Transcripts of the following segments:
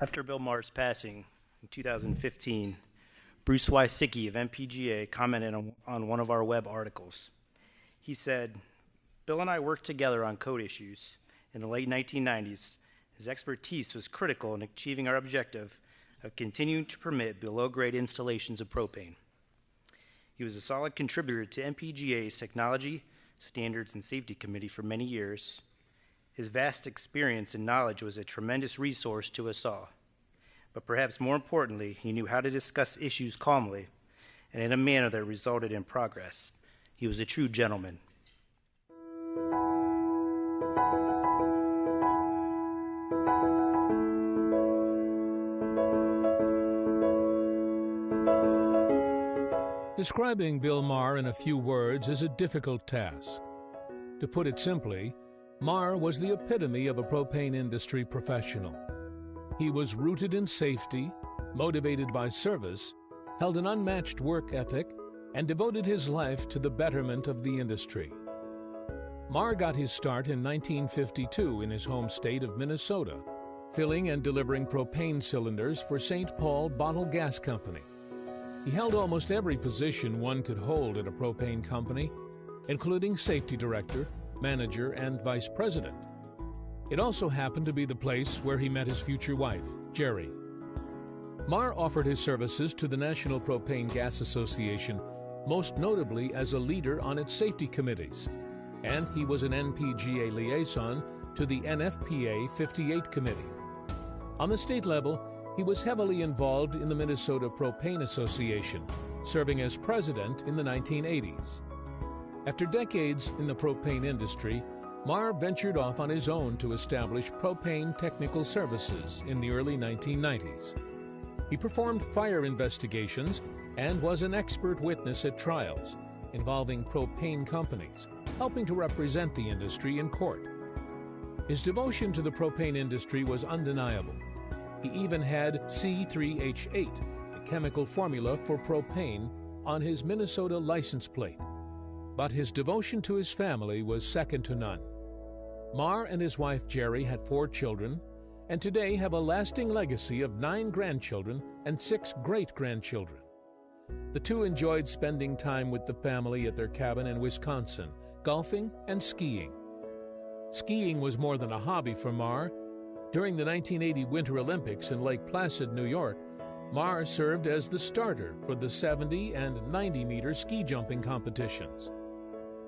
After Bill Mahre's passing in 2015, Bruce Wysicki of MPGA commented on one of our web articles. He said, "Bill and I worked together on code issues. In the late 1990s, his expertise was critical in achieving our objective of continuing to permit below-grade installations of propane. He was a solid contributor to MPGA's Technology, Standards, and Safety Committee for many years. His vast experience and knowledge was a tremendous resource to us all. But perhaps more importantly, he knew how to discuss issues calmly and in a manner that resulted in progress. He was a true gentleman." Describing Bill Mahre in a few words is a difficult task. To put it simply, Mahre was the epitome of a propane industry professional. He was rooted in safety, motivated by service, held an unmatched work ethic, and devoted his life to the betterment of the industry. Mahre got his start in 1952 in his home state of Minnesota, filling and delivering propane cylinders for St. Paul Bottle Gas Company. He held almost every position one could hold at a propane company, including safety director, manager, and vice president. It also happened to be the place where he met his future wife, Jerry. Mahre offered his services to the National Propane Gas Association, most notably as a leader on its safety committees, and he was an NPGA liaison to the NFPA 58 committee. On the state level, he was heavily involved in the Minnesota Propane Association, serving as president in the 1980s. After decades in the propane industry, Mahre ventured off on his own to establish Propane Technical Services in the early 1990s. He performed fire investigations and was an expert witness at trials involving propane companies, helping to represent the industry in court. His devotion to the propane industry was undeniable. He even had C3H8, a chemical formula for propane, on his Minnesota license plate. But his devotion to his family was second to none. Mahre and his wife Jerry had 4 children, and today have a lasting legacy of 9 grandchildren and 6 great-grandchildren. The two enjoyed spending time with the family at their cabin in Wisconsin, golfing and skiing. Skiing was more than a hobby for Mahre. During the 1980 Winter Olympics in Lake Placid, New York, Mahre served as the starter for the 70 and 90-meter ski jumping competitions.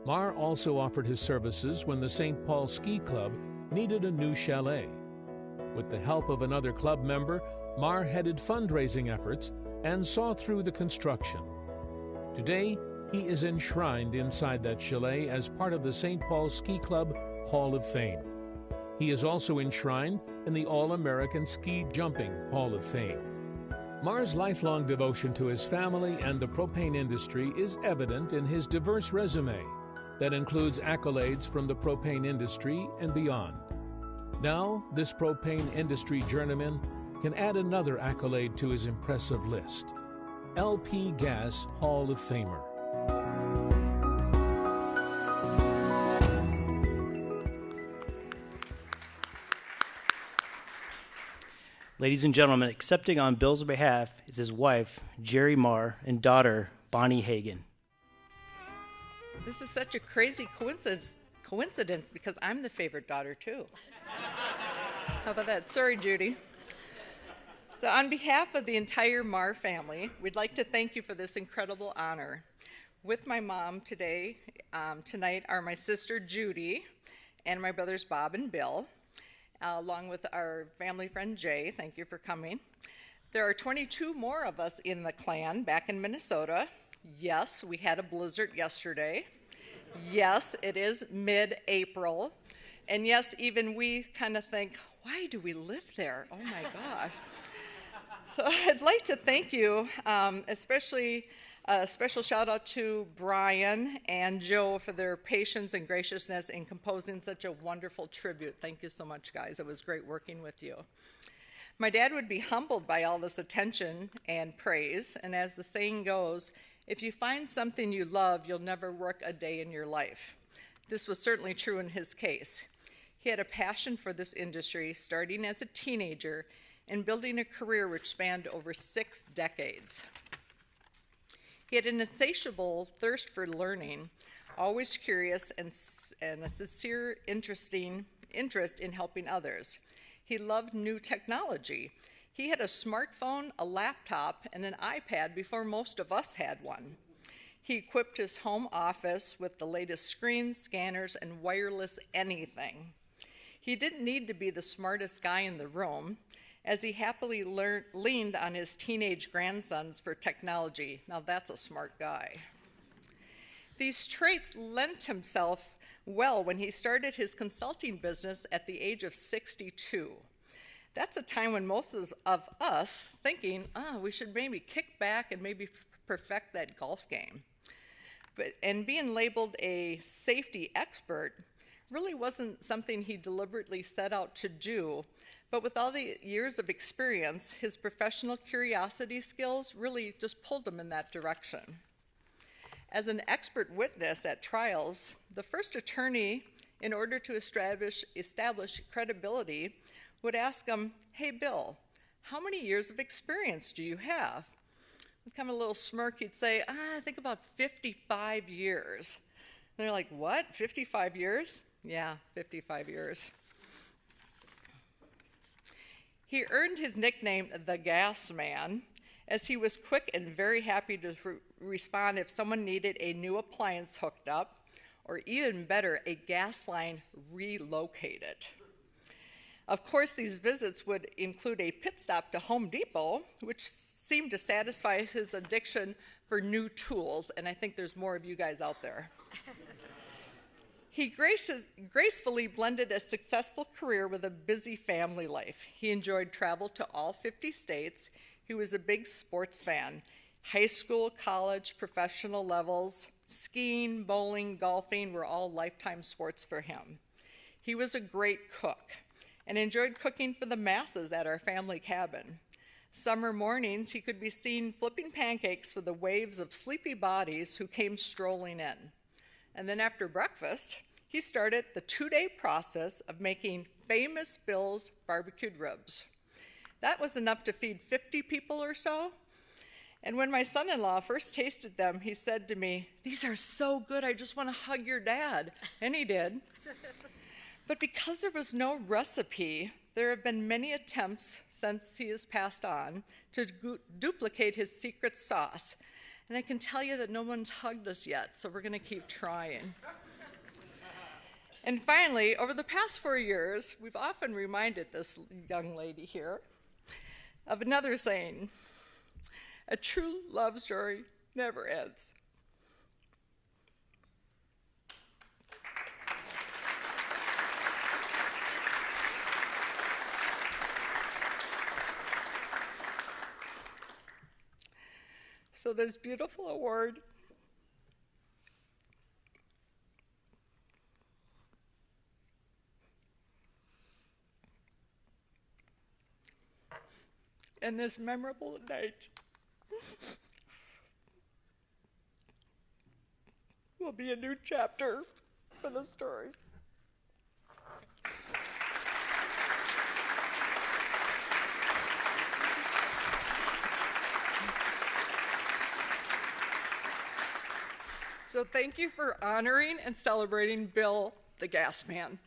Mahre also offered his services when the St. Paul Ski Club needed a new chalet. With the help of another club member, Mahre headed fundraising efforts and saw through the construction. Today, he is enshrined inside that chalet as part of the St. Paul Ski Club Hall of Fame. He is also enshrined in the All-American Ski Jumping Hall of Fame. Mahre's lifelong devotion to his family and the propane industry is evident in his diverse resume that includes accolades from the propane industry and beyond. Now, this propane industry journeyman can add another accolade to his impressive list: LP Gas Hall of Famer. Ladies and gentlemen, accepting on Bill's behalf is his wife, Jerry Mahre, and daughter, Bonnie Hagen. This is such a crazy coincidence because I'm the favorite daughter, too. How about that? Sorry, Judy. So on behalf of the entire Mahre family, we'd like to thank you for this incredible honor. With my mom tonight are my sister, Judy, and my brothers, Bob and Bill, along with our family friend, Jay. Thank you for coming. There are 22 more of us in the clan back in Minnesota. Yes, we had a blizzard yesterday. Yes, it is mid-April. And yes, even we kind of think, why do we live there? Oh my gosh. So I'd like to thank you, especially a special shout out to Brian and Joe for their patience and graciousness in composing such a wonderful tribute. Thank you so much, guys. It was great working with you. My dad would be humbled by all this attention and praise, and as the saying goes, if you find something you love, you'll never work a day in your life. This was certainly true in his case. He had a passion for this industry starting as a teenager, and building a career which spanned over 6 decades. He had an insatiable thirst for learning, always curious and a sincere interest in helping others. He loved new technology. He had a smartphone, a laptop, and an iPad before most of us had one. He equipped his home office with the latest screens, scanners, and wireless anything. He didn't need to be the smartest guy in the room, as he happily leaned on his teenage grandsons for technology. Now that's a smart guy. These traits lent himself well when he started his consulting business at the age of 62. That's a time when most of us thinking, we should maybe kick back and maybe perfect that golf game. And being labeled a safety expert really wasn't something he deliberately set out to do, but with all the years of experience, his professional curiosity skills really just pulled him in that direction. As an expert witness at trials, the first attorney, in order to establish credibility, would ask him, "Hey, Bill, how many years of experience do you have?" With kind of a little smirk, he'd say, I think about 55 years. And they're like, what, 55 years? Yeah, 55 years. He earned his nickname, the Gas Man, as he was quick and very happy to respond if someone needed a new appliance hooked up, or even better, a gas line relocated. Of course, these visits would include a pit stop to Home Depot, which seemed to satisfy his addiction for new tools, and I think there's more of you guys out there. He gracefully blended a successful career with a busy family life. He enjoyed travel to all 50 states. He was a big sports fan. High school, college, professional levels, skiing, bowling, golfing were all lifetime sports for him. He was a great cook and enjoyed cooking for the masses at our family cabin. Summer mornings, he could be seen flipping pancakes for the waves of sleepy bodies who came strolling in. And then after breakfast, he started the 2-day process of making famous Bill's barbecued ribs. That was enough to feed 50 people or so. And when my son-in-law first tasted them, he said to me, "These are so good, I just want to hug your dad." And he did. But because there was no recipe, there have been many attempts since he has passed on to duplicate his secret sauce. And I can tell you that no one's hugged us yet, so we're going to keep trying. And finally, over the past 4 years, we've often reminded this young lady here of another saying, "A true love story never ends." So this beautiful award and this memorable night will be a new chapter for the story. So thank you for honoring and celebrating Bill, the Gas Man.